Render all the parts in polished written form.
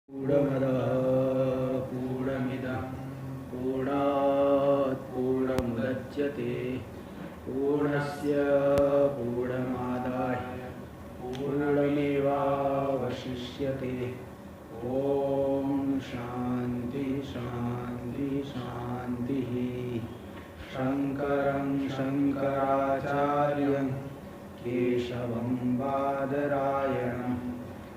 पूर्णमदः पूर्णमिदं पूर्णात् पूर्णमुदच्यते पूर्णस्य पूर्णमादाय पूर्णमेवावशिष्यते। ॐ शान्ति शान्ति शान्तिः। शङ्करं शङ्कराचार्यं केशवं बादरायणं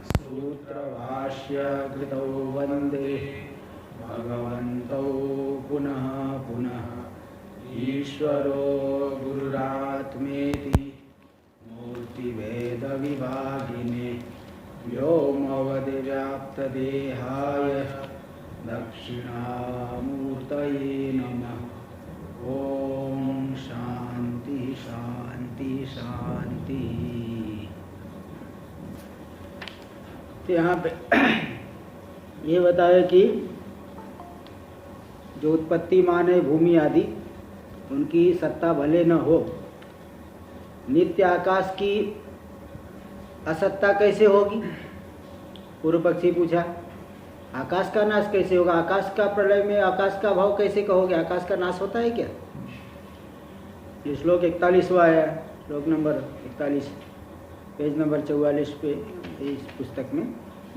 सूत्रभाष्य कृतौ वन्दे भगवन्तौ पुनः पुनः। ईश्वरो गुरुरात्मेति मूर्तिभेदविभागिने व्योमवद्व्याप्तदेहाय दक्षिणामूर्तये नमः। ॐ शान्ति शान्ति शान्ति। तो यहाँ पे ये बताया कि जो उत्पत्ति माने भूमि आदि उनकी सत्ता भले न हो, नित्य आकाश की असत्ता कैसे होगी? पूर्व पक्षी पूछा आकाश का नाश कैसे होगा? आकाश का प्रलय में आकाश का भाव कैसे कहोगे? आकाश का नाश होता है क्या? ये श्लोक 41वां है, श्लोक नंबर 41, पेज नंबर 44 पे इस पुस्तक में।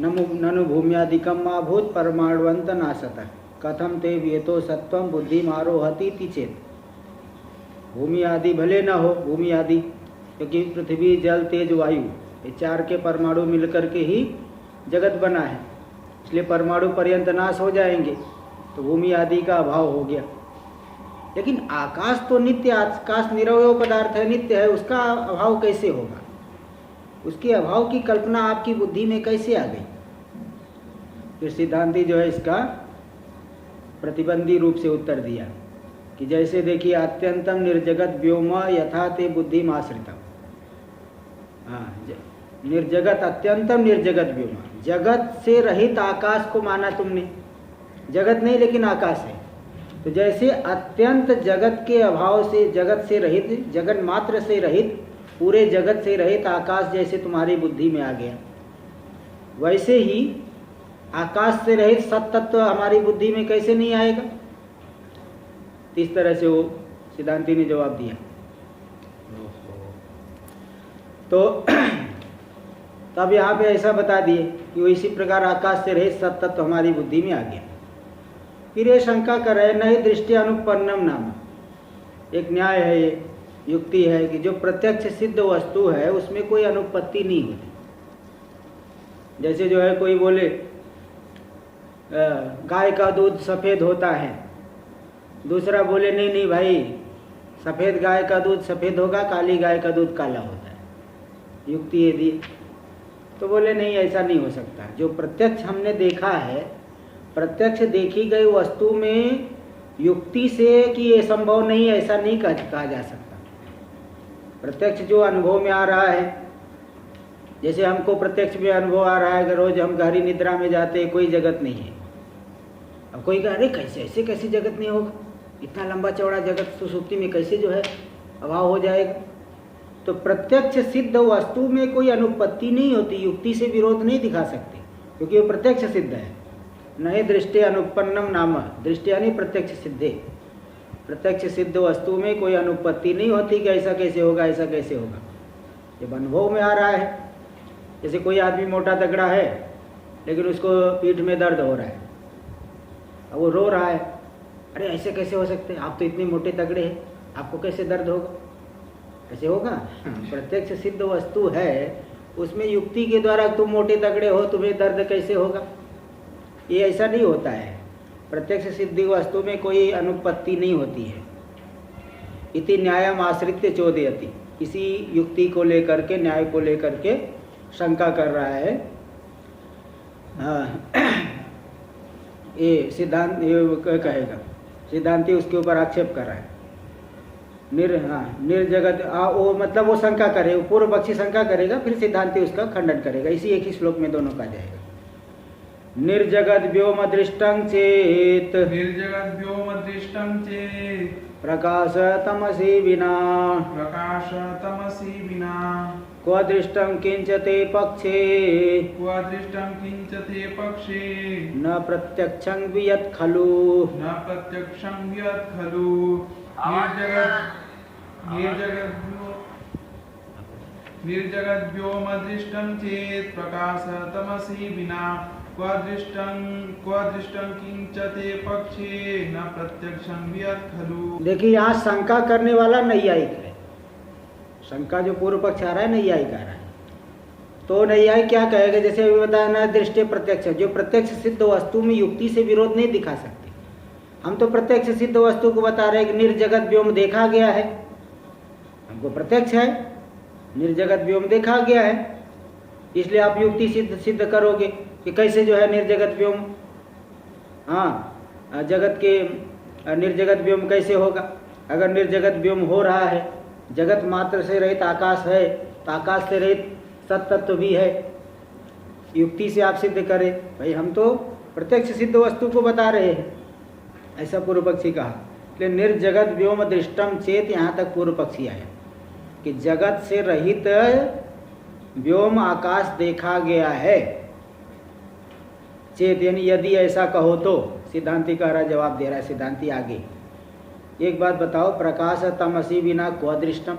ननु भूम्यादिकम माभूत परमाणुवंत नाशतः कथम ते व्यतो सत्वम बुद्धि मारोहति चेत। भूमि आदि भले न हो, भूमि आदि क्योंकि पृथ्वी जल तेज वायु ये चार के परमाणु मिलकर के ही जगत बना है, इसलिए परमाणु पर्यंत नाश हो जाएंगे तो भूमि आदि का अभाव हो गया। लेकिन आकाश तो नित्य, आकाश निरवय पदार्थ है, नित्य है, उसका अभाव कैसे होगा? उसके अभाव की कल्पना आपकी बुद्धि में कैसे आ गई? फिर सिद्धांती जो है इसका प्रतिबंधी रूप से उत्तर दिया कि जैसे देखिए अत्यंतम निर्जगत व्योम यथा ते बुद्धि आश्रितम। हाँ, निर्जगत अत्यंतम निर्जगत व्योम, जगत से रहित आकाश को माना तुमने, जगत नहीं लेकिन आकाश है। तो जैसे अत्यंत जगत के अभाव से, जगत से रहित, जगत मात्र से रहित, पूरे जगत से रहित आकाश जैसे तुम्हारी बुद्धि में आ गया, वैसे ही आकाश से रहित सत तत्व हमारी बुद्धि में कैसे नहीं आएगा? इस तरह से वो सिद्धांती ने जवाब दिया। तो तब यहाँ पे ऐसा बता दिए कि वो इसी प्रकार आकाश से रहित सत तत्व हमारी बुद्धि में आ गया। फिर ये शंका कर रहे न ही दृष्टि अनुपन्नम नाम, एक न्याय है, ये युक्ति है कि जो प्रत्यक्ष सिद्ध वस्तु है उसमें कोई अनुपत्ति नहीं होती। जैसे जो है कोई बोले गाय का दूध सफ़ेद होता है, दूसरा बोले नहीं नहीं भाई, सफ़ेद गाय का दूध सफ़ेद होगा, काली गाय का दूध काला होता है। युक्ति ये दी तो बोले नहीं, ऐसा नहीं हो सकता। जो प्रत्यक्ष हमने देखा है, प्रत्यक्ष देखी गई वस्तु में युक्ति से कि ये संभव नहीं, ऐसा नहीं कहा जा सकता। प्रत्यक्ष जो अनुभव में आ रहा है, जैसे हमको प्रत्यक्ष में अनुभव आ रहा है कि रोज हम गहरी निद्रा में जाते हैं, कोई जगत नहीं है। अब कोई कह अरे कैसे, ऐसे कैसी जगत नहीं होगा, इतना लंबा चौड़ा जगत सुसुप्ति में कैसे जो है अभाव हो जाएगा? तो प्रत्यक्ष सिद्ध वस्तु में कोई अनुपत्ति नहीं होती, युक्ति से विरोध नहीं दिखा सकते, क्योंकि वो प्रत्यक्ष सिद्ध है। नहीं दृष्टि अनुपन्नम नाम, दृष्टि यानी प्रत्यक्ष सिद्धे, प्रत्यक्ष सिद्ध वस्तु में कोई अनुपत्ति नहीं होती कि ऐसा कैसे होगा, ऐसा कैसे होगा। जब अनुभव में आ रहा है, जैसे कोई आदमी मोटा तगड़ा है लेकिन उसको पीठ में दर्द हो रहा है, अब वो रो रहा है, अरे ऐसे कैसे हो सकते हैं, आप तो इतने मोटे तगड़े हैं, आपको कैसे दर्द होगा? ऐसे होगा? प्रत्यक्ष सिद्ध वस्तु है, उसमें युक्ति के द्वारा तुम मोटे तगड़े हो, तुम्हें दर्द कैसे होगा? ये ऐसा नहीं होता है। प्रत्यक्ष सिद्धि वस्तु में कोई अनुपत्ति नहीं होती है। इति न्यायम आश्रित्य चोदयति, इसी युक्ति को लेकर के, न्याय को लेकर के शंका कर रहा है। ये सिद्धांत ये कहेगा, सिद्धांति उसके ऊपर आक्षेप कर रहा है। निर्जगत वो मतलब वो शंका करे, पूर्व पक्षी शंका करेगा, फिर सिद्धांति उसका खंडन करेगा। इसी एक ही श्लोक में दोनों का जाएगा। निर्जगत व्योम दृष्टं चेत, निर्जगत व्योम दृष्टं चेत प्रकाश तमसी विना, प्रकाश तमसी विना क्व दृष्टं किंच ते पक्षे क्व दृष्टं किंच ते पक्षे न प्रत्यक्षं वियत् खलु न प्रत्यक्षं यत् खलु निर्जगद्व्योम दृष्टं चेत् प्रकाशतमसि विना क्व दृष्टं किंच ते पक्षे न प्रत्यक्षं वियत् खलु। देखिए यहाँ शंका करने वाला नैयायिक है। शंका जो पूर्व पक्ष आ रहा है नैयायिक आ रहा है। तो नैयायिक क्या कहेगा, जैसे अभी बताया ना दृष्टि प्रत्यक्ष, जो प्रत्यक्ष सिद्ध वस्तु में युक्ति से विरोध नहीं दिखा सकते। हम तो प्रत्यक्ष सिद्ध वस्तु को बता रहे हैं कि निर्जगत व्योम देखा गया है, हमको प्रत्यक्ष है, निर्जगत व्योम देखा गया है, इसलिए आप युक्ति सिद्ध करोगे कि कैसे जो है निर्जगत व्योम, जगत के निर्जगत व्योम कैसे होगा। अगर निर्जगत व्योम हो रहा है, जगत मात्र से रहित आकाश है, तो आकाश से रहित सत्तत्व भी है, युक्ति से आप सिद्ध करें। भाई हम तो प्रत्यक्ष सिद्ध वस्तु को बता रहे हैं, ऐसा पूर्व पक्षी कहा। इसलिए निर्जगत व्योम दृष्टम चेत, यहाँ तक पूर्व पक्षी आया कि जगत से रहित व्योम आकाश देखा गया है। चेत यानी यदि ऐसा कहो तो, सिद्धांति कह रहा जवाब दे रहा है सिद्धांति आगे। एक बात बताओ, प्रकाश तमसी बिना क्व दृष्टम,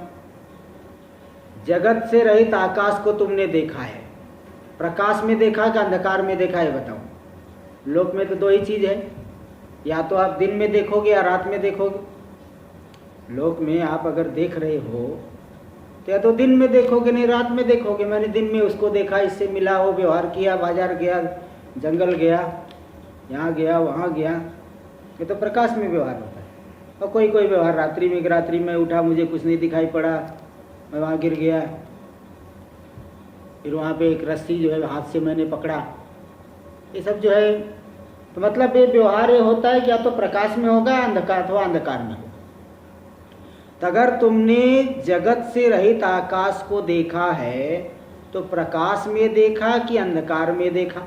जगत से रहित आकाश को तुमने देखा है, प्रकाश में देखा कि अंधकार में देखा है बताओ। लोक में तो दो ही चीज है, या तो आप दिन में देखोगे या रात में देखोगे। लोक में आप अगर देख रहे हो तो या तो दिन में देखोगे नहीं रात में देखोगे। मैंने दिन में उसको देखा, इससे मिला, वो व्यवहार किया, बाजार गया, जंगल गया, यहाँ गया, वहाँ गया, ये तो प्रकाश में व्यवहार होता है। और कोई कोई व्यवहार रात्रि में उठा, मुझे कुछ नहीं दिखाई पड़ा, मैं वहाँ गिर गया, फिर वहाँ पे एक रस्सी जो है हाथ से मैंने पकड़ा, ये सब जो है तो मतलब ये व्यवहार ये होता है कि या तो प्रकाश में होगा अंधकार अथवा अंधकार में होगा। तो अगर तुमने जगत से रहित आकाश को देखा है तो प्रकाश में देखा कि अंधकार में देखा।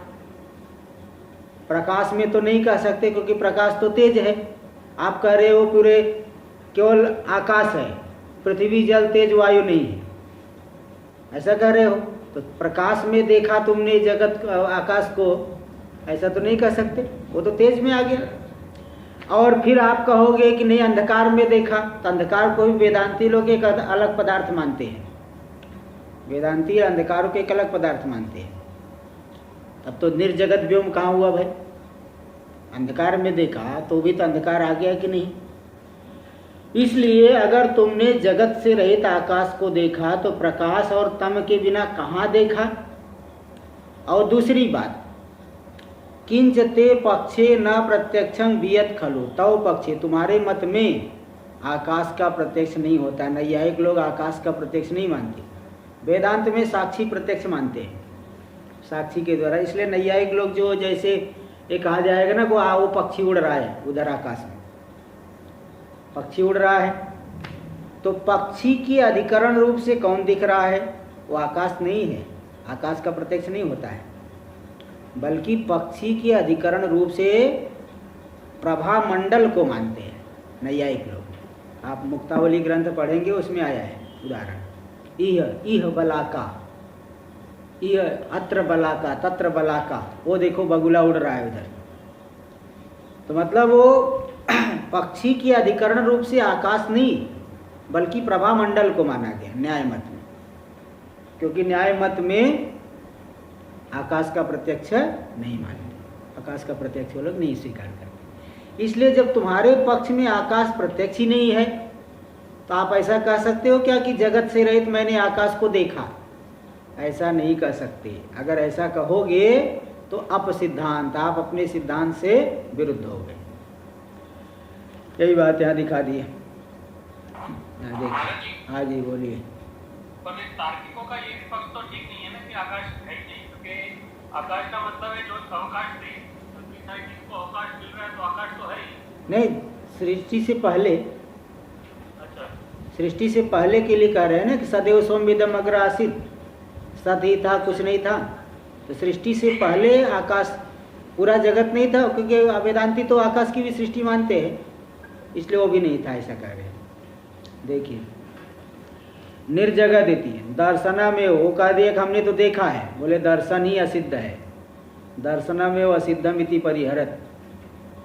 प्रकाश में तो नहीं कह सकते क्योंकि प्रकाश तो तेज है। आप कह रहे हो पूरे केवल आकाश है, पृथ्वी जल तेज वायु नहीं है, ऐसा कह रहे हो। तो प्रकाश में देखा तुमने जगत आकाश को, ऐसा तो नहीं कह सकते, वो तो तेज में आ गया। और फिर आप कहोगे कि नहीं अंधकार में देखा, तो अंधकार को भी वेदांती लोग एक अलग पदार्थ मानते हैं। वेदांती अंधकार को एक अलग पदार्थ मानते हैं। तब तो निर्जगत व्योम कहाँ हुआ भाई? अंधकार में देखा तो भी तो अंधकार आ गया कि नहीं। इसलिए अगर तुमने जगत से रहित आकाश को देखा तो प्रकाश और तम के बिना कहाँ देखा। और दूसरी बात, किंच ते पक्षे न प्रत्यक्षं वियत खलु, तव पक्षे, तुम्हारे मत में आकाश का प्रत्यक्ष नहीं होता। नैयायिक लोग आकाश का प्रत्यक्ष नहीं मानते, वेदांत में साक्षी प्रत्यक्ष मानते हैं, साक्षी के द्वारा। इसलिए नैयायिक लोग जो जैसे ये कहा जाएगा ना वो पक्षी उड़ रहा है उधर आकाश में, पक्षी उड़ रहा है, तो पक्षी की अधिकरण रूप से कौन दिख रहा है? वो आकाश नहीं है, आकाश का प्रत्यक्ष नहीं होता है, बल्कि पक्षी के अधिकरण रूप से प्रभा मंडल को मानते हैं नैयायिक लोग। आप मुक्तावली ग्रंथ पढ़ेंगे उसमें आया है उदाहरण, इह बलाका, इह अत्र बलाका तत्र बलाका, वो देखो बगुला उड़ रहा है उधर। तो मतलब वो पक्षी के अधिकरण रूप से आकाश नहीं बल्कि प्रभा मंडल को माना गया न्याय मत में, क्योंकि न्याय मत में आकाश का प्रत्यक्ष नहीं मानते, आकाश का प्रत्यक्ष वो लोग नहीं स्वीकार करते। इसलिए जब तुम्हारे पक्ष में आकाश प्रत्यक्ष ही नहीं है तो आप ऐसा कह सकते हो क्या कि जगत से रहित मैंने आकाश को देखा? ऐसा नहीं कह सकते। अगर ऐसा कहोगे तो अपसिद्धांत, आप अपने सिद्धांत से विरुद्ध हो गए। यही बात यहाँ दिखा दी है। देखिए, हाँ जी बोलिए। पर तार्किकों का ये पक्ष तो ठीक नहीं है ना कि आकाश है ही नहीं, क्योंकि आकाश का मतलब है जो अवकाश थे, तो अवकाश मिल रहा है तो आकाश तो है ही नहीं। सृष्टि से पहले, अच्छा, सृष्टि से पहले के लिए कह रहे हैं ना कि सदैव सोमविदम अग्र आसीत, सत ही था, कुछ नहीं था। तो सृष्टि से पहले आकाश, पूरा जगत नहीं था, क्योंकि वेदांती तो आकाश की भी सृष्टि मानते हैं, इसलिए वो भी नहीं था, ऐसा कह रहे हैं। देखिए निर्जगह देती है। दर्शना में वो कह दिया कि हमने तो देखा है, बोले दर्शन ही असिद्ध है। दर्शना में वो असिद्धम इति परिहरत,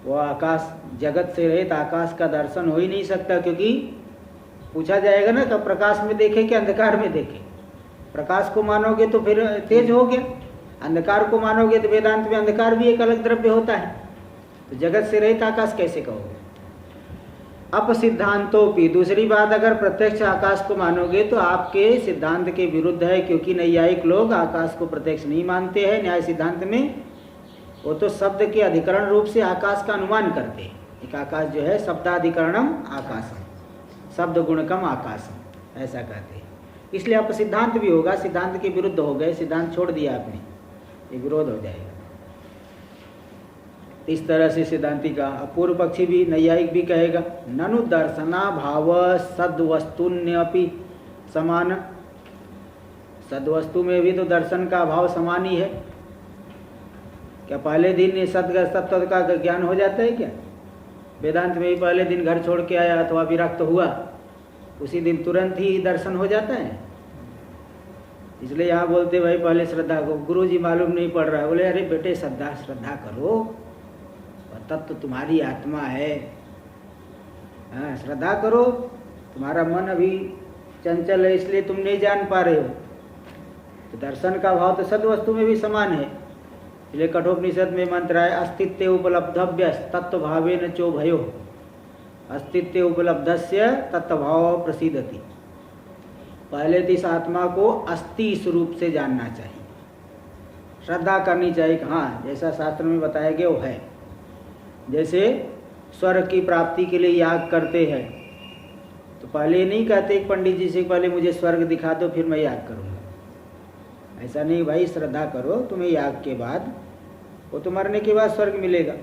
वो आकाश जगत से रहित आकाश का दर्शन हो ही नहीं सकता, क्योंकि पूछा जाएगा ना तो प्रकाश में देखे कि अंधकार में देखे। प्रकाश को मानोगे तो फिर तेज हो गया, अंधकार को मानोगे तो वेदांत में अंधकार भी एक अलग द्रव्य होता है, तो जगत से रहित आकाश कैसे कहोगे। अपसिद्धांतोपि, दूसरी बात, अगर प्रत्यक्ष आकाश को मानोगे तो आपके सिद्धांत के विरुद्ध है, क्योंकि नैयायिक लोग आकाश को प्रत्यक्ष नहीं मानते हैं। न्याय सिद्धांत में वो तो शब्द के अधिकरण रूप से आकाश का अनुमान करते हैं। एक आकाश जो है शब्दाधिकरणम आकाशम, शब्द गुणकम आकाशम, ऐसा कहते हैं। इसलिए अपसिद्धांत भी होगा, सिद्धांत के विरुद्ध हो गए, सिद्धांत छोड़ दिया आपने, ये विरोध हो जाएगा। इस तरह से सिद्धांति का पूर्व पक्षी भी नैयायिक भी कहेगा ननु दर्शना भाव सद्वस्तुन्यपि समान, सद्वस्तु में भी तो दर्शन का भाव समान ही है। क्या पहले दिन सत्व का ज्ञान हो जाता है क्या? वेदांत में भी पहले दिन घर छोड़ के आया अथवा विरक्त हुआ, उसी दिन तुरंत ही दर्शन हो जाता है। इसलिए यहाँ बोलते भाई पहले श्रद्धा को, गुरु जी मालूम नहीं पड़ रहा है, बोले अरे बेटे श्रद्धा करो, तब तो तुम्हारी आत्मा है, हाँ श्रद्धा करो, तुम्हारा मन अभी चंचल है इसलिए तुम नहीं जान पा रहे हो। तो दर्शन का भाव तो सद्वस्तु में भी समान है। इसलिए कठोपनिषद में मंत्र है अस्तित्व उपलब्धव्य तत्व भावेन चो भयो, अस्तित्व उपलब्धस्य तत्व भाव प्रसिद्धति। पहले तो इस आत्मा को अस्थि स्वरूप से जानना चाहिए, श्रद्धा करनी चाहिए कि हाँ जैसा शास्त्र में बताया गया वो है। जैसे स्वर्ग की प्राप्ति के लिए याग करते हैं तो पहले नहीं कहते पंडित जी से पहले मुझे स्वर्ग दिखा दो फिर मैं याग करूँगा। ऐसा नहीं भाई, श्रद्धा करो, तुम्हें याग के बाद वो तो मरने के बाद स्वर्ग मिलेगा,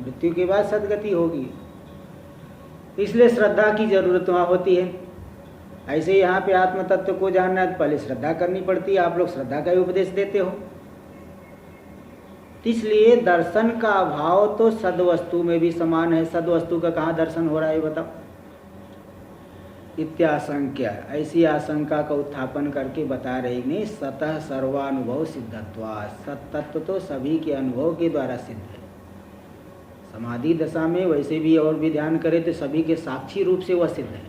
मृत्यु के बाद सदगति होगी। इसलिए श्रद्धा की जरूरत वहाँ होती है। ऐसे यहाँ पे आत्म तत्व को जानना है तो पहले श्रद्धा करनी पड़ती है। आप लोग श्रद्धा का ही उपदेश देते हो। इसलिए दर्शन का भाव तो सद्वस्तु में भी समान है। सद्वस्तु का कहाँ दर्शन हो रहा है बताओ? इत्याशंक्य, ऐसी आशंका का उत्थापन करके बता रहे नहीं सतः सर्वानुभव सिद्धत्वा, सत्तत्व तो सभी के अनुभव के द्वारा सिद्ध है। समाधि दशा में वैसे भी और भी ध्यान करें तो सभी के साक्षी रूप से वह सिद्ध है।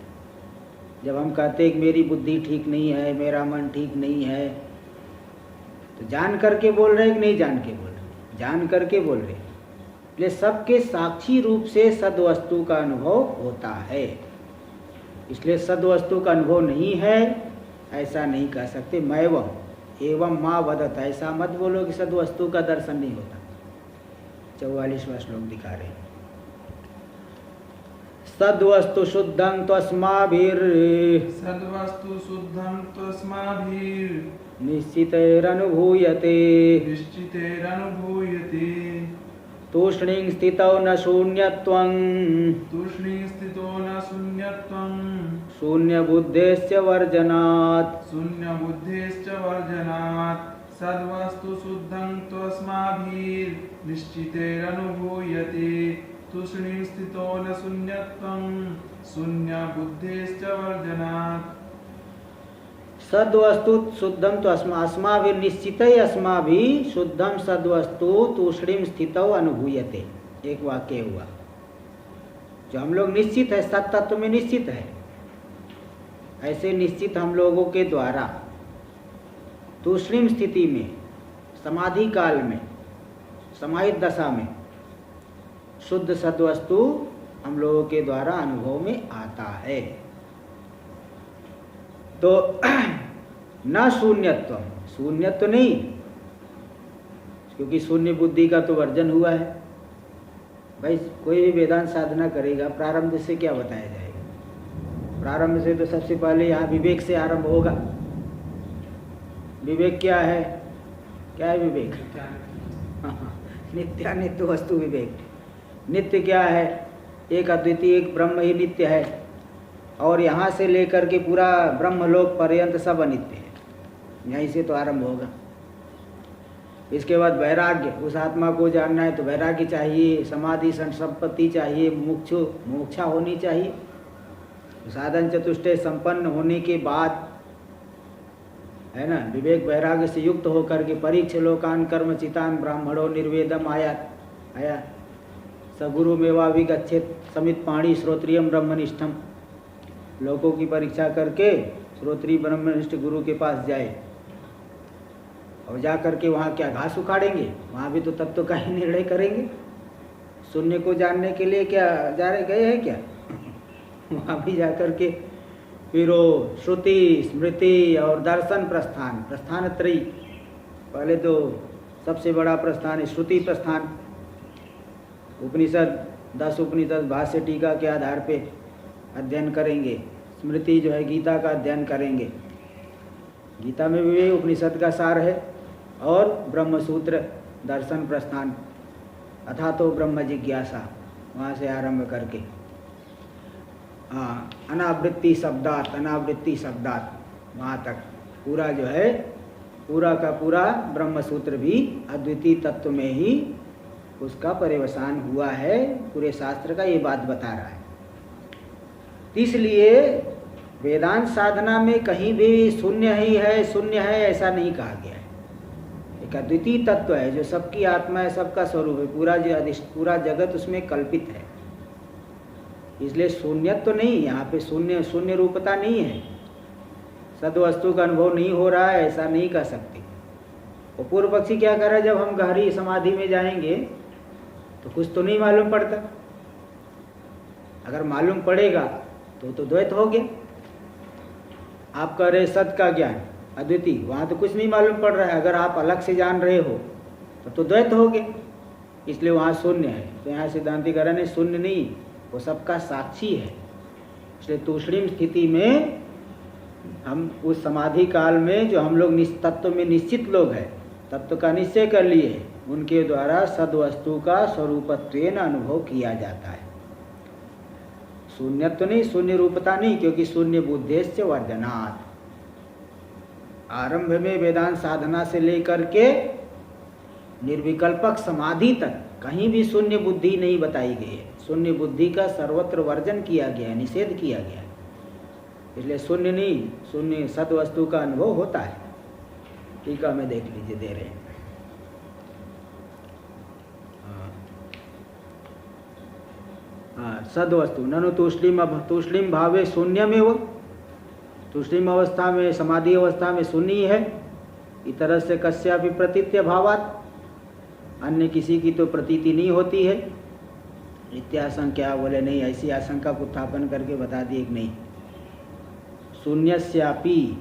जब हम कहते हैं कि मेरी बुद्धि ठीक नहीं है, मेरा मन ठीक नहीं है, तो जान करके बोल रहे कि नहीं जान के बोल रहे? जान करके बोल रहे। इसलिए सबके साक्षी रूप से सद्वस्तु का अनुभव होता है। इसलिए सद्वस्तु का अनुभव नहीं है ऐसा नहीं कह सकते। मैं वह एवं माँ वदत, ऐसा मत बोलो कि सद्वस्तु का दर्शन नहीं होता। 44वां श्लोक दिखा रहे हैं। सद्वस्तु शुद्धं त्वस्माभिर्, सद्वस्तु शुद्धं त्वस्माभिर् निश्चितैरनुभूयते, निश्चितैरनुभूयते तूष्णीं स्थितौ न शून्यत्वं, तूष्णीं स्थितो न शून्यत्वं शून्यबुद्धेश्च वर्जनात्, शून्यबुद्धेश्च वर्जनात् सद्वस्तु शुद्धं त्वस्माभिर् निश्चितैरनुभूयते तूष्णीं स्थितो न शून्यत्वं शून्यबुद्धेश्च वर्जनात्। सद्वस्तु शुद्धम तो अस्माभिर् निश्चितै अस्माभिः शुद्धम सद्वस्तु तूष्णीं स्थितौ अनुभूयते। एक वाक्य हुआ जो हम लोग निश्चित है, सत्तत्व में निश्चित है, ऐसे निश्चित हम लोगों के द्वारा तूष्णीं स्थिति में, समाधि काल में, समाहित दशा में शुद्ध सद्वस्तु हम लोगों के द्वारा अनुभव में आता है। तो न शून्यत्व, शून्यत्व नहीं, क्योंकि शून्य बुद्धि का तो वर्जन हुआ है। भाई कोई भी वेदांत साधना करेगा प्रारंभ से क्या बताया जाएगा? प्रारंभ से तो सबसे पहले यहाँ विवेक से आरंभ होगा। विवेक क्या है? क्या है विवेक? नित्यानित्य वस्तु विवेक। नित्य क्या है? एक अद्वितीय एक ब्रह्म ही नित्य है, और यहाँ से लेकर के पूरा ब्रह्मलोक पर्यंत सब अनित्य है। यहीं से तो आरंभ होगा। इसके बाद वैराग्य, उस आत्मा को जानना है तो वैराग्य चाहिए, समाधि संपत्ति चाहिए, मोक्षा होनी चाहिए। साधन चतुष्टय संपन्न होने के बाद, है ना, विवेक वैराग्य से युक्त होकर के परीक्ष लोकान कर्म चितान ब्राह्मणों निर्वेदम आया सगुरु मेवाभिगच्छेत समित पाणी श्रोत्रियम ब्रह्मनिष्ठम, लोगों की परीक्षा करके श्रोत्रिय ब्रह्मनिष्ठ गुरु के पास जाए और जा करके वहाँ क्या घास उखाड़ेंगे, वहाँ भी तो तत्व का ही निर्णय करेंगे। शून्य को जानने के लिए क्या जा रहे गए हैं क्या? वहाँ भी जा करके फिर वो श्रुति स्मृति और दर्शन प्रस्थान त्रयी। पहले तो सबसे बड़ा प्रस्थान है श्रुति प्रस्थान। उपनिषद 10 उपनिषद भाष्य टीका के आधार पे अध्ययन करेंगे। स्मृति जो है गीता का अध्ययन करेंगे। गीता में भी उपनिषद का सार है। और ब्रह्मसूत्र दर्शन प्रस्थान अथा तो ब्रह्म जिज्ञासा, वहाँ से आरंभ करके अनावृत्ति शब्दात वहाँ तक पूरा जो है, पूरा का पूरा ब्रह्मसूत्र भी अद्वितीय तत्व में ही उसका पर्यवसान हुआ है। पूरे शास्त्र का ये बात बता रहा है। इसलिए वेदांत साधना में कहीं भी शून्य है ऐसा नहीं कहा गया है। एक अद्वितीय तत्व है जो सबकी आत्मा है, सबका स्वरूप है, पूरा जगत उसमें कल्पित है। इसलिए शून्यत तो नहीं, यहाँ पे शून्य रूपता नहीं है। सद्वस्तु का अनुभव नहीं हो रहा है ऐसा नहीं कह सकते। और पूर्व पक्षी क्या कर रहा है, जब हम गहरी समाधि में जाएंगे तो कुछ तो नहीं मालूम पड़ता। अगर मालूम पड़ेगा तो द्वैत हो गया। आप कह रहे सत का ज्ञान अद्वितीय, वहाँ तो कुछ नहीं मालूम पड़ रहा है। अगर आप अलग से जान रहे हो तो द्वैत हो गए, इसलिए वहाँ शून्य है। तो यहाँ सिद्धांतिकरण ने शून्य नहीं, वो सबका साक्षी है। इसलिए तूष्णीम स्थिति में हम उस समाधि काल में जो हम लोग तत्व में निश्चित लोग हैं, तत्व का निश्चय कर लिए, उनके द्वारा सद्वस्तु का स्वरूपत्वेन अनुभव किया जाता है। शून्यत्व नहीं, शून्य रूपता नहीं, क्योंकि शून्य बुद्धेश्च वर्जनात्। आरंभ में वेदांत साधना से लेकर के निर्विकल्पक समाधि तक कहीं भी शून्य बुद्धि नहीं बताई गई है। शून्य बुद्धि का सर्वत्र वर्जन किया गया है, निषेध किया गया है। इसलिए शून्य नहीं, शून्य सद्वस्तु का अनुभव होता है। टीका में देख लीजिए, दे रहे हैं। सद्वस्तु ननु तूष्णीम भावे शून्यमेव। तूष्णीम अवस्था में, समाधि अवस्था में शून्य ही है। इतरस्य से कस्यापि प्रतीत्य भावात्, अन्य किसी की तो प्रतीति नहीं होती है। इत्याशंका बोले नहीं, ऐसी आशंका को उत्थापन करके बता दिए कि नहीं। शून्यस्यापि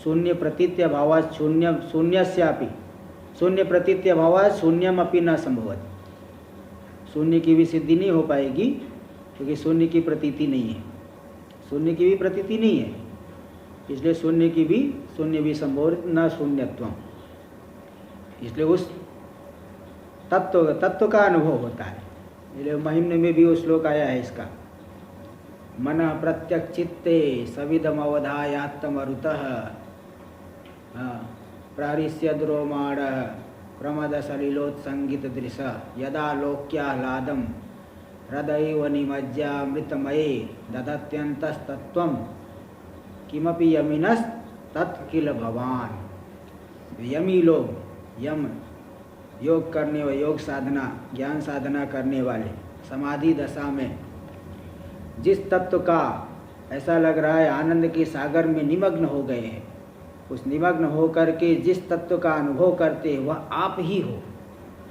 शून्य प्रतीत्य भावात् शून्यस्यापि शून्य प्रतीत्य भावात् शून्यमपि न संभवति। शून्य की भी सिद्धि नहीं हो पाएगी, क्योंकि शून्य की प्रतीति नहीं है। शून्य की भी प्रतीति नहीं है, इसलिए शून्य भी संभव न शून्यत्वम। इसलिए उस तत्व का अनुभव होता है। इसलिए महिम्न में भी वो श्लोक आया है इसका, मन प्रत्यक्षित्ते सविदमवधायात्तमरुतः प्रारिष्यद्रोमाण प्रमदसलिलोत्संगितदृश यदा लोक्याह्लादं हृदयैव निमज्यामृतमये ददत्यन्तस्तत्त्वं किमपि यमिनस्तत्किल भवान्। यमी लोग, यम योग करने वाले, योग साधना ज्ञान साधना करने वाले समाधि दशा में जिस तत्व का ऐसा लग रहा है आनंद के सागर में निमग्न हो गए हैं, उस निमग्न हो करके जिस तत्व का अनुभव करते हैं वह आप ही हो,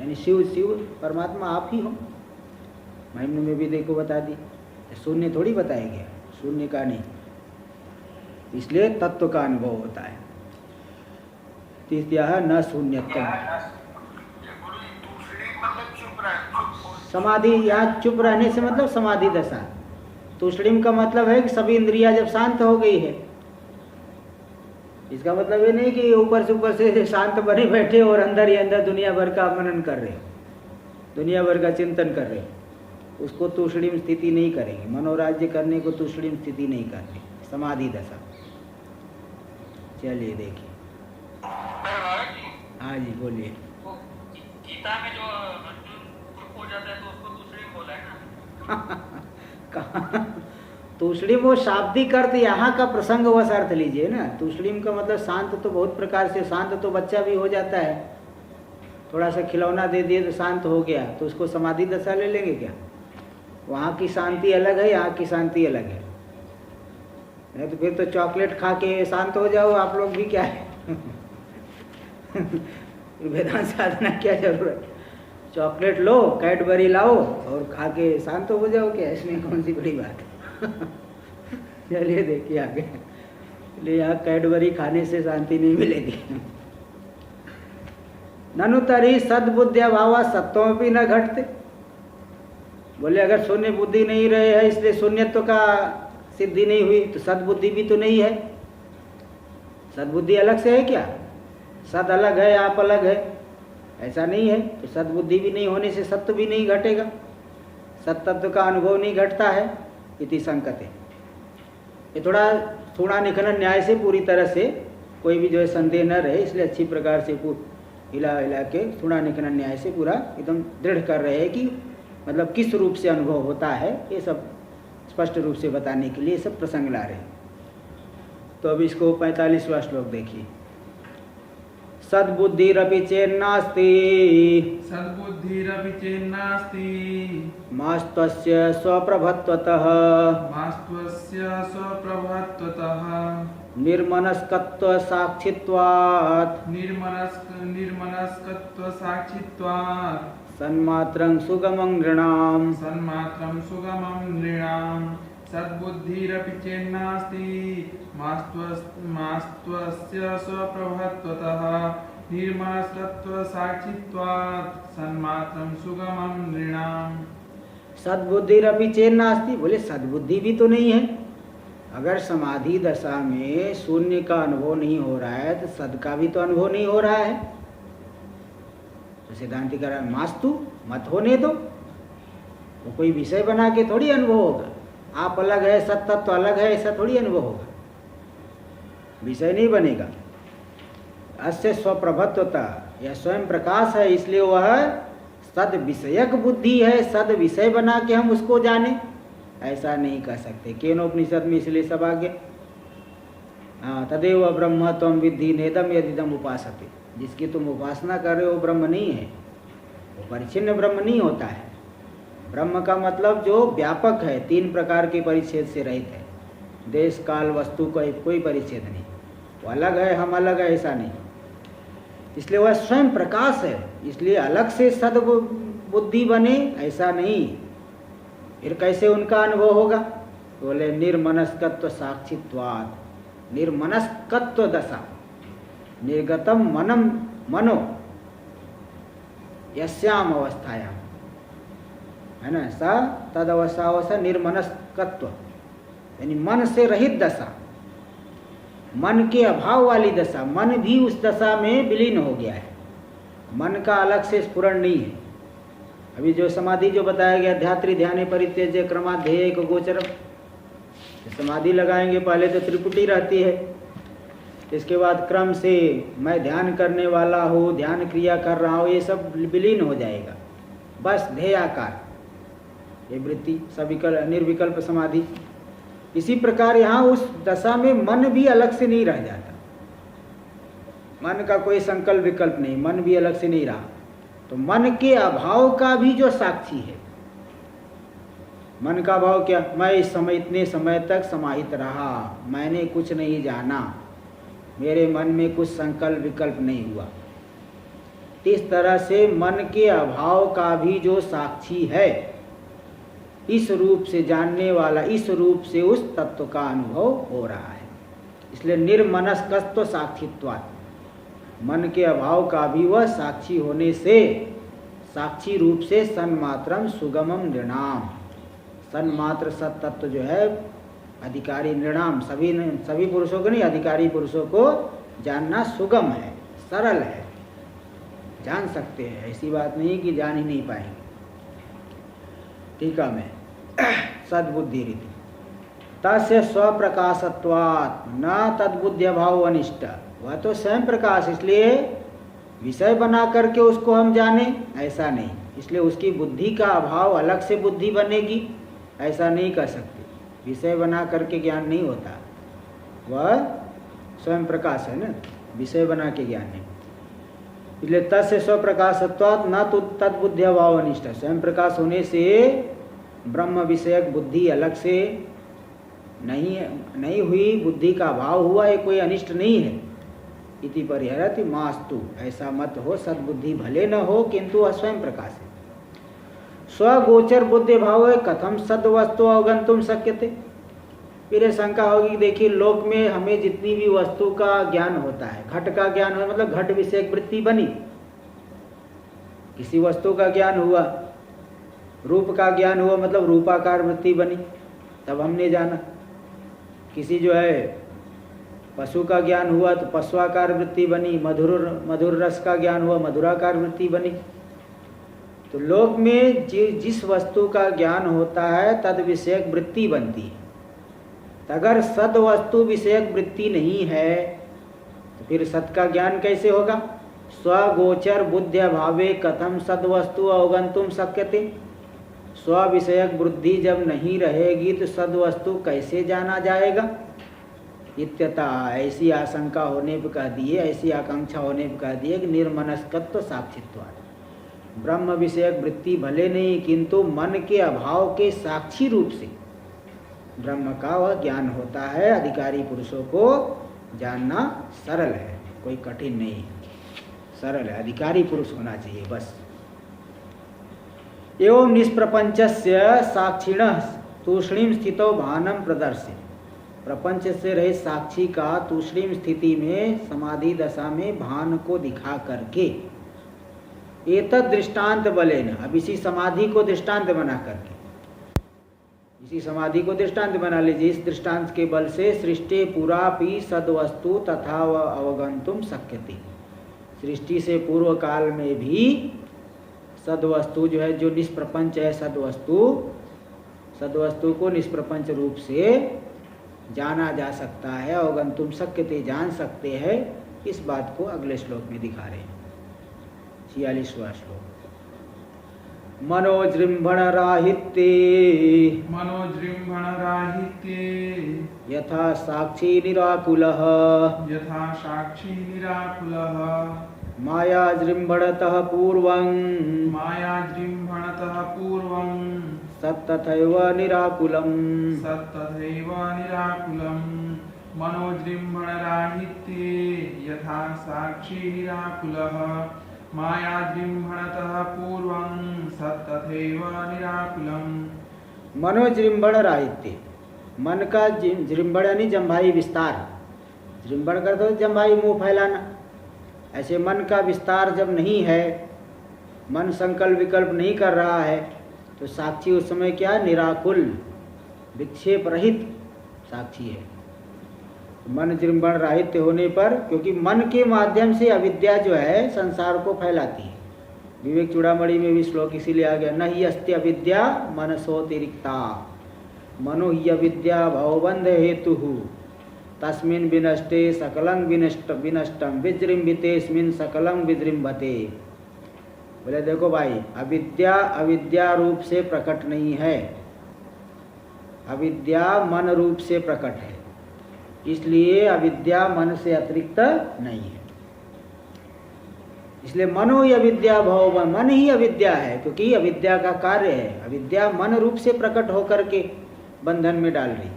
यानी शिव परमात्मा आप ही हो। महिम्न में भी देखो बता दी, शून्य थोड़ी बताया गया, शून्य का नहीं। इसलिए तत्व का अनुभव होता है। तीसरा न शून्यत्व। समाधि, यहाँ चुप रहने से मतलब समाधि दशा। तूष्णीम का मतलब है कि सभी इंद्रियां जब शांत हो गई है। इसका मतलब ये नहीं कि ऊपर से शांत बने बैठे और अंदर ही अंदर दुनिया भर का मनन कर रहे हो, दुनिया भर का चिंतन कर रहे हो। उसको तूष्णीम स्थिति नहीं करेंगे। मनोराज्य करने को तूष्णीम स्थिति नहीं करते, समाधि दशा। चलिए देखिए। हाँ जी बोलिए। गीता में जो अर्जुन चुप हो जाता है तो उसको तूष्णीम बोला है ना? तूष्णीम वो शाब्दिक अर्थ यहाँ का प्रसंग वश अर्थ लीजिए ना। तूष्णीम का मतलब शांत, तो बहुत प्रकार से शांत तो बच्चा भी हो जाता है, थोड़ा सा खिलौना दे दिए तो शांत हो गया, तो उसको समाधि दशा ले लेंगे क्या? वहाँ की शांति अलग है, यहाँ की शांति अलग है। नहीं तो फिर तो चॉकलेट खा के शांत हो जाओ आप लोग भी, क्या है वेदांत साधना क्या जरूरत? चॉकलेट लो, कैडबरी लाओ और खा के शांत हो जाओ, क्या इसमें कौन सी बड़ी बात है? चलिए देखिए आगे। इसलिए यहाँ कैडबरी खाने से शांति नहीं मिलेगी। ननु तरी सद्बुद्ध्या भावा सत्वों भी न घटते। बोले अगर शून्य बुद्धि नहीं रहे है इसलिए शून्यत्व का सिद्धि नहीं हुई, तो सद्बुद्धि भी तो नहीं है। सद्बुद्धि अलग से है क्या? सद अलग है, आप अलग है, ऐसा नहीं है। तो सद्बुद्धि भी नहीं होने से सत्व भी नहीं घटेगा, सत्तत्व का अनुभव नहीं घटता है। इति संकते। ये थोड़ा निखनन न्याय से पूरी तरह से कोई भी जो है संदेह न रहे, इसलिए अच्छी प्रकार से हिला हिला के थोड़ा निखनन न्याय से पूरा एकदम दृढ़ कर रहे हैं कि मतलब किस रूप से अनुभव होता है, ये सब स्पष्ट रूप से बताने के लिए सब प्रसंग ला रहे हैं। तो अब इसको 45वां श्लोक देखिए। सद्बुद्धिरपि चेन्नास्ति सद्बुद्धिरपि चेन्नास्ति मास्त्वस्य स्वप्रभत्वतः निर्मनस्कत्व साक्षित्वात् निर्मनस्कत्व साक्षित्वात् सन्मात्रं सुगमं नृणाम् सद्बुद्धिरपि चेन्नास्ति मास्त्वस्य स्वप्रभत्वतः निर्मनस्कत्व साक्षित्वात् सन्मात्रं सुगमं नृणाम्। सद्बुद्धिरपि चेन्नास्ति, बोले सद्बुद्धि भी तो नहीं है। अगर समाधि दशा में शून्य का अनुभव नहीं हो रहा है तो सद का भी तो अनुभव नहीं हो रहा है। तो सिद्धांति कह रहा है मास्तु, मत होने दो, वो कोई विषय बना के थोड़ी अनुभव होगा। आप अलग है, सत्य तो अलग है, ऐसा थोड़ी अनुभव होगा, विषय नहीं बनेगा। अस्य स्वप्रभत्वता, यह स्वयं प्रकाश है, इसलिए वह सद विषयक बुद्धि है। सद विषय बना के हम उसको जाने, ऐसा नहीं कर सकते। केनोपनिषद में इसलिए सब आ गया। हाँ, तदेव ब्रह्म त्वं विद्धि नेदम यदिदम उपासते। जिसकी तुम उपासना कर रहे हो ब्रह्म नहीं है, वो परिच्छिन्न ब्रह्म नहीं होता है। ब्रह्म का मतलब जो व्यापक है, 3 प्रकार के परिच्छेद से रहित है। देश काल वस्तु का कोई परिच्छेद नहीं, वो अलग है, हम अलग है, ऐसा नहीं। इसलिए वह स्वयं प्रकाश है, इसलिए अलग से सद बुद्धि बने ऐसा नहीं। फिर कैसे उनका अनुभव होगा? बोले निर्मनस्कत्व साक्षित्वात्, निर्मनस्कत्व दशा, निर्गतम मनो यस्याम अवस्थायाम, है ना, सा तद अवस्था निर्मनस्कत्व, यानी मन से रहित दशा, मन के अभाव वाली दशा। मन भी उस दशा में विलीन हो गया है, मन का अलग से स्फुरण नहीं है। अभी जो समाधि जो बताया गया, ध्यात्री ध्याने परित्यज्य क्रमाध्येय को गोचरम, समाधि लगाएंगे पहले तो त्रिपुटी रहती है, इसके बाद क्रम से मैं ध्यान करने वाला हूँ, ध्यान क्रिया कर रहा हूँ, ये सब विलीन हो जाएगा। बस ध्येयाकार, ये वृत्ति सविकल्प निर्विकल्प समाधि। इसी प्रकार यहाँ उस दशा में मन भी अलग से नहीं रह जाता, मन का कोई संकल्प विकल्प नहीं, मन भी अलग से नहीं रहा। तो मन के अभाव का भी जो साक्षी है, मन का भाव क्या? मैं इस समय इतने समय तक समाहित रहा, मैंने कुछ नहीं जाना, मेरे मन में कुछ संकल्प विकल्प नहीं हुआ। इस तरह से मन के अभाव का भी जो साक्षी है, इस रूप से जानने वाला, इस रूप से उस तत्व का अनुभव हो रहा है। इसलिए निर्मनस्कत्व साक्षित्वात्, मन के अभाव का भी वह साक्षी होने से, साक्षी रूप से सन्मात्रम सुगमम नृणाम, सन्मात्र सत्तत्व जो है अधिकारी नृणाम, सभी पुरुषों को नहीं, अधिकारी पुरुषों को जानना सुगम है, सरल है, जान सकते हैं। ऐसी बात नहीं कि जान ही नहीं पाएंगे। टीका में सद्बुद्धि रीति तस्य स्वप्रकाशत्वात् न तद्बुद्धि भाव अनिष्ट, वह तो स्वयं प्रकाश, इसलिए विषय बना करके उसको हम जाने ऐसा नहीं। इसलिए उसकी बुद्धि का अभाव, अलग से बुद्धि बनेगी ऐसा नहीं कर सकते। विषय बना करके ज्ञान नहीं होता, वह स्वयं प्रकाश है ना, विषय बना के ज्ञान नहीं। इसलिए तस्य स्वप्रकाशत्वात् न तो तद्बुद्धि अभाव अनिष्ट। स्वयं प्रकाश होने से ब्रह्म विषयक बुद्धि अलग से नहीं हुई, बुद्धि का अभाव हुआ, ये कोई अनिष्ट नहीं है। इति परिहरति मास्तु, ऐसा मत हो, सद्बुद्धि भले न हो किंतु स्वयं प्रकाश है। स्वगोचर बुद्धि भाव है, कथम सद वस्तु अवगंतुम शक्यते। फिर ये शंका होगी, देखिए लोक में हमें जितनी भी वस्तु का ज्ञान होता है, घट का ज्ञान हो मतलब घट विषयक वृत्ति बनी, किसी वस्तु का ज्ञान हुआ, रूप का ज्ञान हुआ मतलब रूपाकार वृत्ति बनी, तब हमने जाना। किसी जो है पशु का ज्ञान हुआ तो पशुआकार वृत्ति बनी, मधुर रस का ज्ञान हुआ, मधुराकार वृत्ति बनी। तो लोक में जिस वस्तु का ज्ञान होता है तद विषयक वृत्ति बनती है। अगर सद वस्तु विषयक वृत्ति नहीं है तो फिर सत का ज्ञान कैसे होगा? स्वगोचर बुद्धि भावे कथम सद वस्तु अवगंतुम शक्यते। स्व विषयक बुद्धि जब नहीं रहेगी तो सद वस्तु कैसे जाना जाएगा? इत्यतः ऐसी आशंका होने पर कह दिए, ऐसी आकांक्षा होने पर कह दिए कि निर्मनस्कत्व साक्षित्वात्, ब्रह्म विषयक वृत्ति भले नहीं किंतु मन के अभाव के साक्षी रूप से ब्रह्म का वह ज्ञान होता है। अधिकारी पुरुषों को जानना सरल है, कोई कठिन नहीं है, सरल है, अधिकारी पुरुष होना चाहिए बस। एवं निष्प्रपंचस्य साक्षिणः तूष्णीम स्थितो भानम प्रदर्शित। प्रपंच से रहे साक्षी का तूष्णीम स्थिति में समाधि दशा में भान को दिखा करके, एतद दृष्टांत बलेन, अब इसी समाधि को दृष्टांत बना करके, इसी समाधि को दृष्टांत बना लीजिए। इस दृष्टांत के बल से सृष्टि पुरापि सद्वस्तु तथा अवगंतुम शक्यते। सृष्टि से पूर्व काल में भी सद्वस्तु जो है, जो निष्प्रपंच है सद्वस्तु को निष्प्रपंच रूप से जाना जा सकता है। अवगंतुम शक्यते, जान सकते हैं। इस बात को अगले श्लोक में दिखा रहे हैं, 46वां श्लोक। मनोजृंभण राहित्ये यथा साक्षी निराकुलः मायाजृंभणतः पूर्वं सत्तथैव निराकुलम् मनोजृंभण राहित्ये यथा साक्षी निराकुलः मायाजृंभणतः पूर्वं सत्तथैव निराकुलम्। मनोजृंभण राहित्य, मन का जृंभण यानी जम्भाई विस्तार, जृंभण करते हो जम्भाई मुंह फैलाना। ऐसे मन का विस्तार जब नहीं है, मन संकल्प विकल्प नहीं कर रहा है, तो साक्षी उस समय क्या? निराकुल, विक्षेप रहित साक्षी है। मन जृंभण राहित्य होने पर, क्योंकि मन के माध्यम से अविद्या जो है संसार को फैलाती है। विवेक चूड़ामणि में भी श्लोक इसीलिए आ गया, न ही अस्ति अविद्या मनसोतिरिक्ता मनो ही अविद्या भवबंध हेतु तस्मिन् विनष्टे सकलं विनष्टम विजृंभितेस्मिन् सकलं विजृंभते। बोले देखो भाई, अविद्या रूप से प्रकट नहीं है, अविद्या मन रूप से प्रकट है, इसलिए अविद्या मन से अतिरिक्त नहीं है। इसलिए मनो ही अविद्या भव, मन ही अविद्या है, क्योंकि अविद्या का कार्य है। अविद्या मन रूप से प्रकट होकर के बंधन में डाल रही,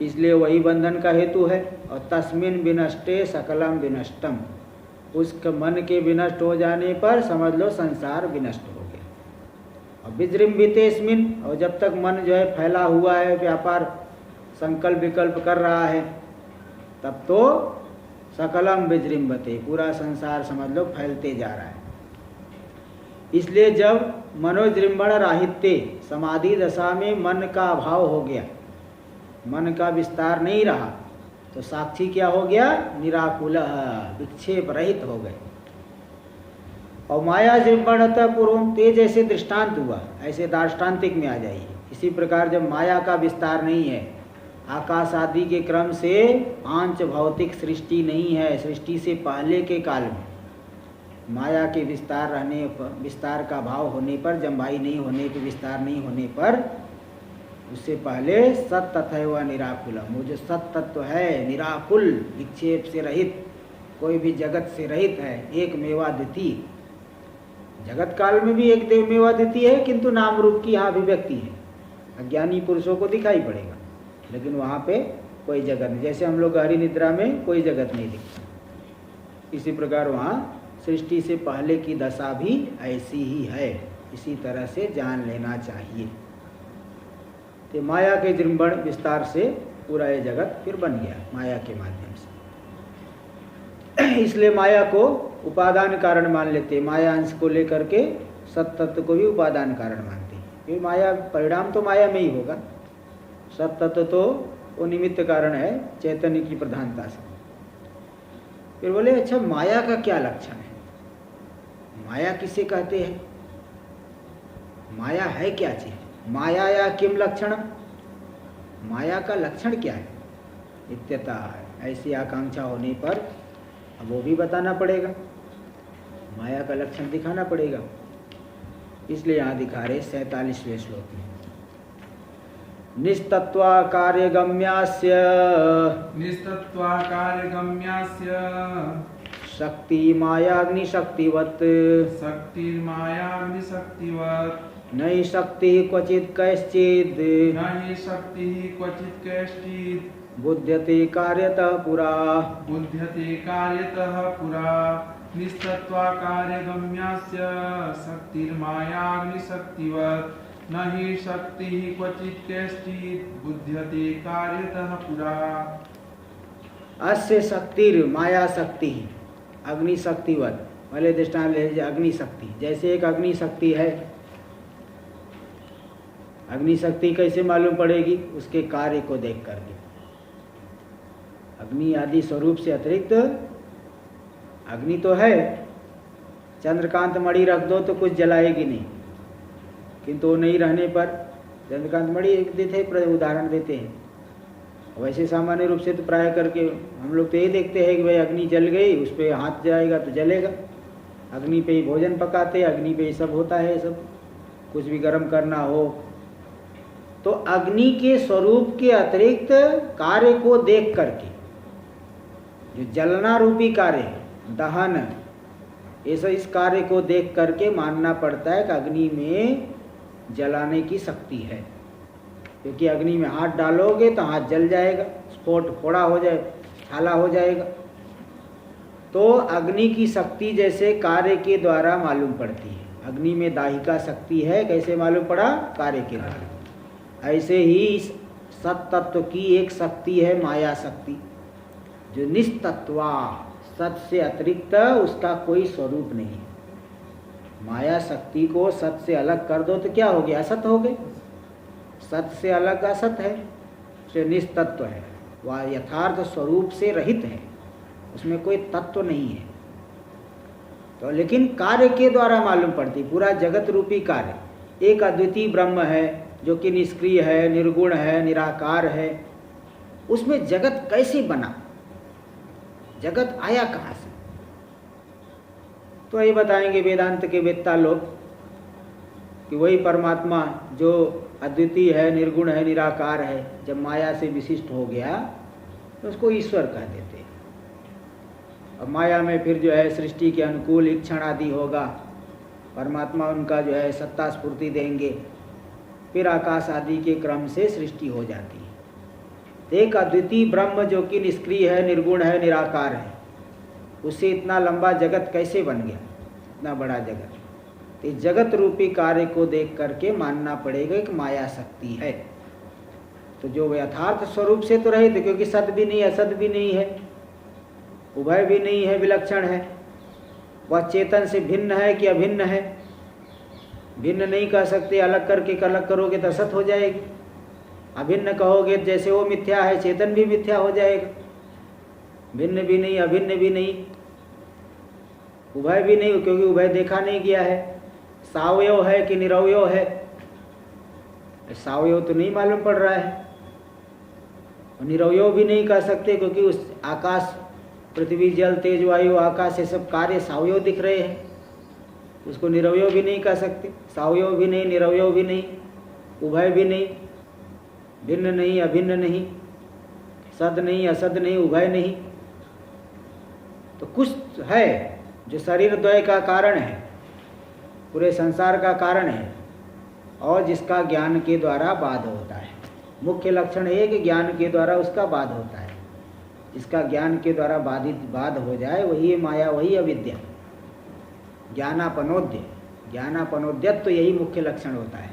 इसलिए वही बंधन का हेतु है। और तस्मिन् विनष्टे सकलम विनष्टम, उसके मन के विनष्ट हो जाने पर समझ लो संसार विनष्ट हो गया। और विजृंभितेस्मिन्, और जब तक मन जो है फैला हुआ है, व्यापार संकल्प विकल्प कर रहा है, तब तो सकलम विजृंभते, पूरा संसार समझ लो फैलते जा रहा है। इसलिए जब मनोजृंभण राहित्य, समाधि दशा में मन का अभाव हो गया, मन का विस्तार नहीं रहा, तो साक्षी क्या हो गया? निराकुल, विक्षेप रहित हो गए। और माया जृंभणतः पूर्वं, ते जैसे दृष्टांत हुआ ऐसे दार्ष्टान्तिक में आ जाइए। इसी प्रकार जब माया का विस्तार नहीं है, आकाश आदि के क्रम से पांच भौतिक सृष्टि नहीं है, सृष्टि से पहले के काल में माया के विस्तार रहने पर, विस्तार का भाव होने पर, जम्भाई नहीं होने पर, विस्तार नहीं होने पर उससे पहले सत तथैव निराकुलम, वो जो सत तत्व है निराकुल, विक्षेप से रहित, कोई भी जगत से रहित है, एक मेवा द्वितीय। जगत काल में भी एक देव मेवा द्वितीय है, किंतु नाम रूप की यहाँ अभिव्यक्ति है, अज्ञानी पुरुषों को दिखाई पड़ेगा, लेकिन वहाँ पे कोई जगत नहीं। जैसे हम लोग गहरी निद्रा में कोई जगत नहीं दिखता, इसी प्रकार वहाँ सृष्टि से पहले की दशा भी ऐसी ही है, इसी तरह से जान लेना चाहिए। तो माया के जृंभण विस्तार से पूरा ये जगत फिर बन गया माया के माध्यम से। इसलिए माया को उपादान कारण मान लेते, माया अंश को लेकर के सत तत्व को भी उपादान कारण मानते हैं। ये माया परिणाम तो माया में ही होगा, सत तत्व तो वो निमित्त कारण है चैतन्य की प्रधानता से। फिर बोले अच्छा माया का क्या लक्षण है, माया किसे कहते हैं, माया है क्या चीज, माया या किम लक्षण, माया का लक्षण क्या है। नित्यता ऐसी आकांक्षा होने पर अब वो भी बताना पड़ेगा, माया का लक्षण दिखाना पड़ेगा। इसलिए यहाँ दिखा रहे 47वें श्लोक में, निस्तत्वा कार्यगम्यास्य शक्ति मायाग्निशक्तिवत् नई शक्ति क्वचित् कैश्चित् बुध्यते कार्यतः पुरा। निस्तत्वा कार्यगम्यास्य शक्तिर्मायाग्निशक्तिवत् न हि शक्तिः क्वचित् कैश्चित् बुध्यते कार्यतः पुरा। अस्य शक्तिर माया शक्ति अग्नि शक्तिवत, पहले दृष्टांत ले लीजिए अग्नि शक्ति। जैसे एक अग्नि शक्ति है, अग्नि शक्ति कैसे मालूम पड़ेगी, उसके कार्य को देख करके। अग्नि आदि स्वरूप से अतिरिक्त अग्नि तो है, चंद्रकांत मणि रख दो तो कुछ जलाएगी नहीं, किंतु वो नहीं रहने पर चंद्रकांत मणि एक देते उदाहरण देते हैं। वैसे सामान्य रूप से तो प्राय करके हम लोग तो ये देखते हैं कि भाई अग्नि जल गई, उस पर हाथ जाएगा तो जलेगा, अग्नि पे ही भोजन पकाते, अग्नि पे ही सब होता है, सब कुछ भी गर्म करना हो तो अग्नि के स्वरूप के अतिरिक्त कार्य को देख करके, जो जलना रूपी कार्य है, दहन, ऐसा इस कार्य को देख करके मानना पड़ता है कि अग्नि में जलाने की शक्ति है। क्योंकि अग्नि में हाथ डालोगे तो हाथ जल जाएगा, स्फोट फोड़ा हो जाए, छाला हो जाएगा। तो अग्नि की शक्ति जैसे कार्य के द्वारा मालूम पड़ती है, अग्नि में दाहिका शक्ति है, कैसे मालूम पड़ा, कार्य के द्वारा। ऐसे ही इस सत तत्व की एक शक्ति है माया शक्ति, जो निस्तत्वा, सत से अतिरिक्त उसका कोई स्वरूप नहीं। माया शक्ति को सत से अलग कर दो तो क्या हो गया, असत हो गए। सत से अलग असत है, से निस्तत्व है, वह यथार्थ स्वरूप से रहित है, उसमें कोई तत्व नहीं है। तो लेकिन कार्य के द्वारा मालूम पड़ती, पूरा जगत रूपी कार्य एक अद्वितीय ब्रह्म है जो कि निष्क्रिय है, निर्गुण है, निराकार है। उसमें जगत कैसे बना, जगत आया कहाँ से, तो ये बताएंगे वेदांत के वेत्ता लोग कि वही परमात्मा जो अद्वितीय है, निर्गुण है, निराकार है, जब माया से विशिष्ट हो गया तो उसको ईश्वर कह देते हैं। और माया में फिर जो है सृष्टि के अनुकूल इक्षण आदि होगा, परमात्मा उनका जो है सत्ता स्फूर्ति देंगे, फिर आकाश आदि के क्रम से सृष्टि हो जाती है। एक अद्वितीय ब्रह्म जो कि निष्क्रिय है, निर्गुण है, निराकार है, उससे इतना लंबा जगत कैसे बन गया, इतना बड़ा जगत। तो जगत रूपी कार्य को देख करके मानना पड़ेगा कि माया शक्ति है। तो जो यथार्थ स्वरूप से तो रहित, क्योंकि सत भी नहीं असत भी नहीं है, उभय भी नहीं है, विलक्षण है। वह चेतन से भिन्न है कि अभिन्न है, भिन्न नहीं कह सकते, अलग करके अलग करोगे तो असत हो जाएगी। अभिन्न कहोगे जैसे वो मिथ्या है, चेतन भी मिथ्या हो जाएगा। भिन्न भी नहीं, अभिन्न भी नहीं, उभय भी नहीं, क्योंकि उभय देखा नहीं गया है। सावयव है कि निरवयव है, सावयव तो नहीं मालूम पड़ रहा है। और निरवयव भी नहीं कह सकते, क्योंकि उस आकाश, पृथ्वी, जल, तेज, वायु, आकाश, ये सब कार्य सावयव दिख रहे हैं, उसको निरवयव भी नहीं कह सकते। सावयव भी नहीं, निरवयव भी नहीं, उभय भी नहीं, भिन्न नहीं अभिन्न नहीं, सद नहीं असद नहीं, उभय नहीं, तो कुछ है जो शरीर द्वय का कारण है, पूरे संसार का कारण है, और जिसका ज्ञान के द्वारा बाध होता है। मुख्य लक्षण है कि ज्ञान के द्वारा उसका बाध होता है। जिसका ज्ञान के द्वारा बाध हो जाए वही है माया, वही अविद्या। ज्ञानापनोद्य, ज्ञानापनोद्यत तो यही मुख्य लक्षण होता है,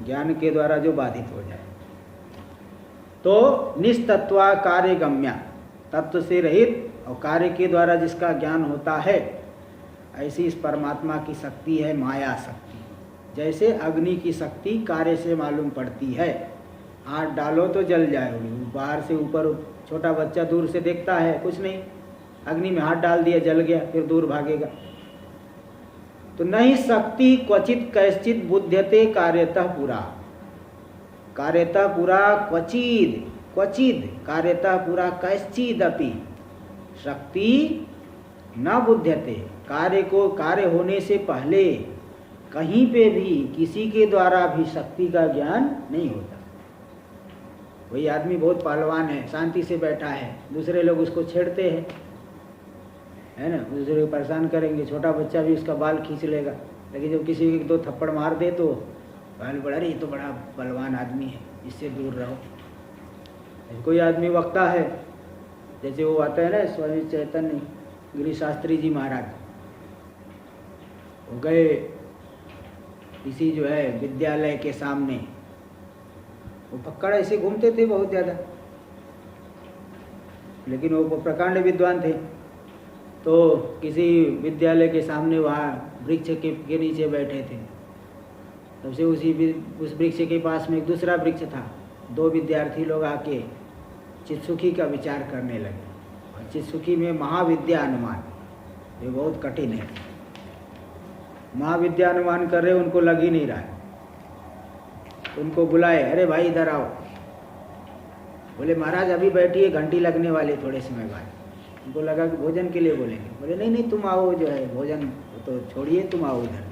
ज्ञान के द्वारा जो बाधित हो जाए। तो निस्तत्वा कार्य गम्या, तत्व से रहित और कार्य के द्वारा जिसका ज्ञान होता है, ऐसी इस परमात्मा की शक्ति है माया शक्ति। जैसे अग्नि की शक्ति कार्य से मालूम पड़ती है, हाथ डालो तो जल जाएगी, बाहर से ऊपर छोटा बच्चा दूर से देखता है, कुछ नहीं, अग्नि में हाथ डाल दिया जल गया, फिर दूर भागेगा। तो नहीं शक्ति क्वचित कैश्चित बुध्यते कार्यतः पुरा, कार्यतः पुरा क्वचित, क्वचित कार्यतः पुरा कैश्चिदपि शक्ति न बुध्यते। कार्य को कार्य होने से पहले कहीं पे भी किसी के द्वारा भी शक्ति का ज्ञान नहीं होता। वही आदमी बहुत पहलवान है, शांति से बैठा है, दूसरे लोग उसको छेड़ते हैं, है ना, दूसरे को परेशान करेंगे, छोटा बच्चा भी उसका बाल खींच लेगा, लेकिन जब किसी को दो थप्पड़ मार दे तो बाल बड़ा, अरे ये तो बड़ा पहलवान आदमी है, इससे दूर रहो। कोई आदमी वक्ता है, जैसे वो आता है ना स्वामी चैतन्य गिरी शास्त्री जी महाराज, वो गए इसी जो है विद्यालय के सामने, वो पक्कड़ ऐसे घूमते थे बहुत ज़्यादा, लेकिन वो प्रकांड विद्वान थे। तो किसी विद्यालय के सामने वहाँ वृक्ष के नीचे बैठे थे, तब से उस वृक्ष के पास में एक दूसरा वृक्ष था। दो विद्यार्थी लोग आके चित्सुखी का विचार करने लगे, और चित्सुखी में महाविद्या अनुमान ये बहुत कठिन है। महाविद्या अनुमान कर रहे, उनको लग ही नहीं रहा है। उनको बुलाए, अरे भाई इधर आओ। बोले महाराज अभी बैठिए, घंटी लगने वाली थोड़े समय बाद। उनको लगा कि भोजन के लिए बोलेंगे, बोले नहीं नहीं तुम आओ, जो है भोजन तो छोड़िए, तुम आओ इधर।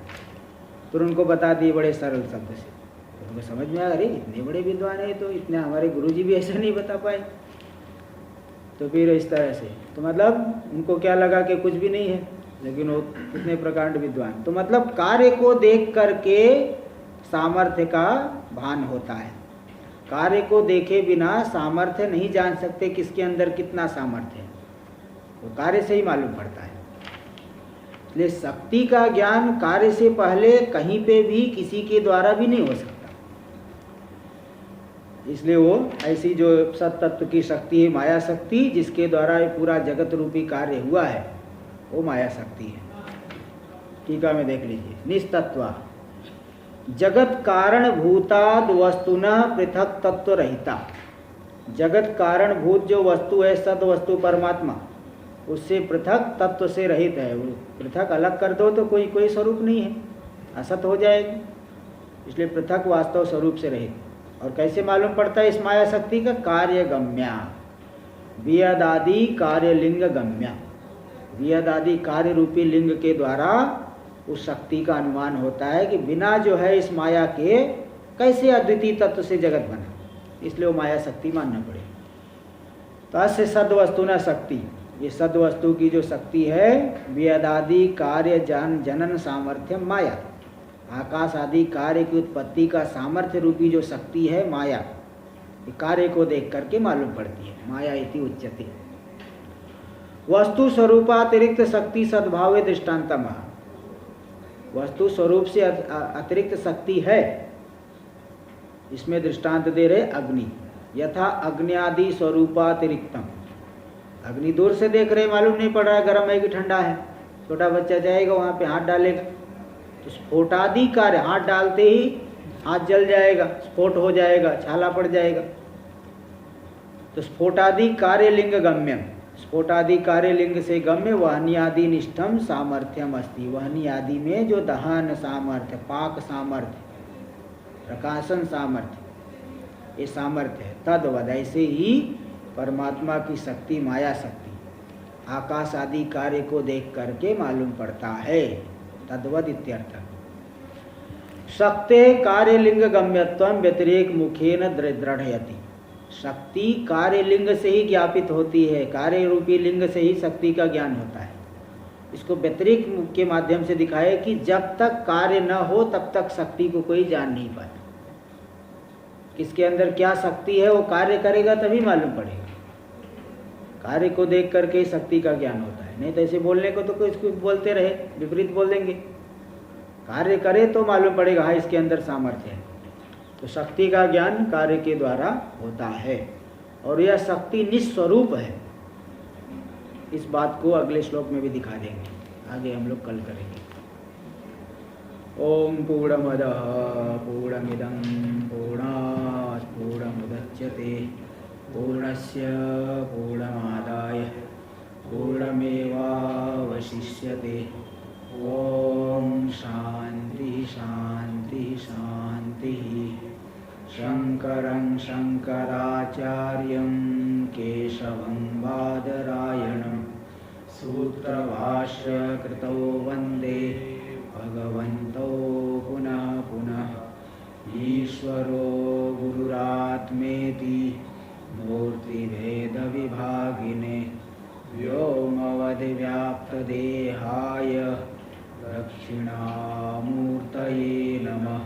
तो उनको बता दिए बड़े सरल शब्द से। उनको समझ में आया, अरे इतने बड़े विद्वान है तो इतने हमारे गुरुजी भी ऐसा नहीं बता पाए। तो फिर इस तरह से, तो मतलब उनको क्या लगा कि कुछ भी नहीं है, लेकिन वो कितने प्रकांड विद्वान। तो मतलब कार्य को देख करके सामर्थ्य का भान होता है। कार्य को देखे बिना सामर्थ्य नहीं जान सकते किसके अंदर कितना सामर्थ्य है, वो कार्य से ही मालूम पड़ता है। इसलिए शक्ति का ज्ञान कार्य से पहले कहीं पे भी किसी के द्वारा भी नहीं हो सकता। इसलिए वो ऐसी जो सत्तत्व की शक्ति है माया शक्ति, जिसके द्वारा ये पूरा जगत रूपी कार्य हुआ है, वो माया शक्ति है। टीका में देख लीजिए, निस्तत्वा जगत कारण भूताद वस्तुना पृथक तत्व रहिता। जगत कारण भूत जो वस्तु है, सद वस्तु परमात्मा, उससे पृथक तत्व से रहित है। वो पृथक अलग कर दो तो कोई स्वरूप नहीं है, असत हो जाएगी। इसलिए पृथक वास्तव स्वरूप से रहित। और कैसे मालूम पड़ता है इस माया शक्ति का? कार्य गम्या, वियदादि कार्य लिंग गम्या। वियदादि कार्य रूपी लिंग के द्वारा उस शक्ति का अनुमान होता है कि बिना जो है इस माया के कैसे अद्वितीय तत्व से जगत बना, इसलिए वो माया शक्ति मानना पड़ेगा। तो अस्य सद्वस्तु न शक्ति, ये सद्वस्तु की जो शक्ति है, वियदादि कार्य जनन सामर्थ्य माया, आकाश आदि कार्य की उत्पत्ति का सामर्थ्य रूपी जो शक्ति है माया, ये कार्य को देख करके मालूम पड़ती है। माया इति उच्यते। वस्तु स्वरूपातिरिक्त शक्ति सद्भावे दृष्टान्तम। वस्तु स्वरूप से अतिरिक्त शक्ति है, इसमें दृष्टांत दे रहे अग्नि। यथा अग्न्यादि स्वरूपातिरिक्तम। अग्नि दूर से देख रहे, मालूम नहीं पड़ रहा है गर्म है कि ठंडा है। छोटा बच्चा जाएगा वहाँ पे हाथ डालेगा तो स्फोटादि कार्य, हाथ डालते ही हाथ जल जाएगा, स्फोट हो जाएगा, छाला पड़ जाएगा। तो स्फोटादि कार्य लिंग गम्यम, स्फोटादि कार्य लिंग से गम्य वहनी आदि निष्ठम सामर्थ्यम अस्ति। वहनी आदि में जो दहन सामर्थ्य, पाक सामर्थ्य, प्रकाशन सामर्थ्य, ये सामर्थ्य है। तद्वद ऐसे ही परमात्मा की शक्ति माया शक्ति आकाश आदि कार्य को देख करके मालूम पड़ता है। तद्वद इत्यर्थ। शक्ते कार्यलिंग गम्यत्वम व्यतिरेक मुखेन दृढ़यति। शक्ति कार्यलिंग से ही ज्ञापित होती है, कार्य रूपी लिंग से ही शक्ति का ज्ञान होता है। इसको व्यतिरिक के माध्यम से दिखाए कि जब तक कार्य न हो तब तक शक्ति को कोई जान नहीं पाता। किसके अंदर क्या शक्ति है वो कार्य करेगा तभी मालूम पड़ेगा। कार्य को देख करके शक्ति का ज्ञान होता है, नहीं तो ऐसे बोलने को तो कुछ बोलते रहे, विपरीत बोल देंगे। कार्य करे तो मालूम पड़ेगा हाँ इसके अंदर सामर्थ्य है। तो शक्ति का ज्ञान कार्य के द्वारा होता है और यह शक्ति निस्वरूप है। इस बात को अगले श्लोक में भी दिखा देंगे, आगे हम लोग कल करेंगे। ओम पूर्णमदः पूर्णमिदं पूर्णात् पूर्णमुदच्यते पूर्णस्य पूर्णमादाय पूर्णमेवावशिष्यते। ओम शांति शांति शांति। शंकरं शंकराचार्यं केशवं बादरायणं सूत्रभाष्य कृतौ वंदे भगवन्तौ पुनः पुनः। ईश्वरो गुरुरात्मेति मूर्तिभेदविभागिने व्योमवद्व्याप्तदेहाय दक्षिणामूर्तये नमः।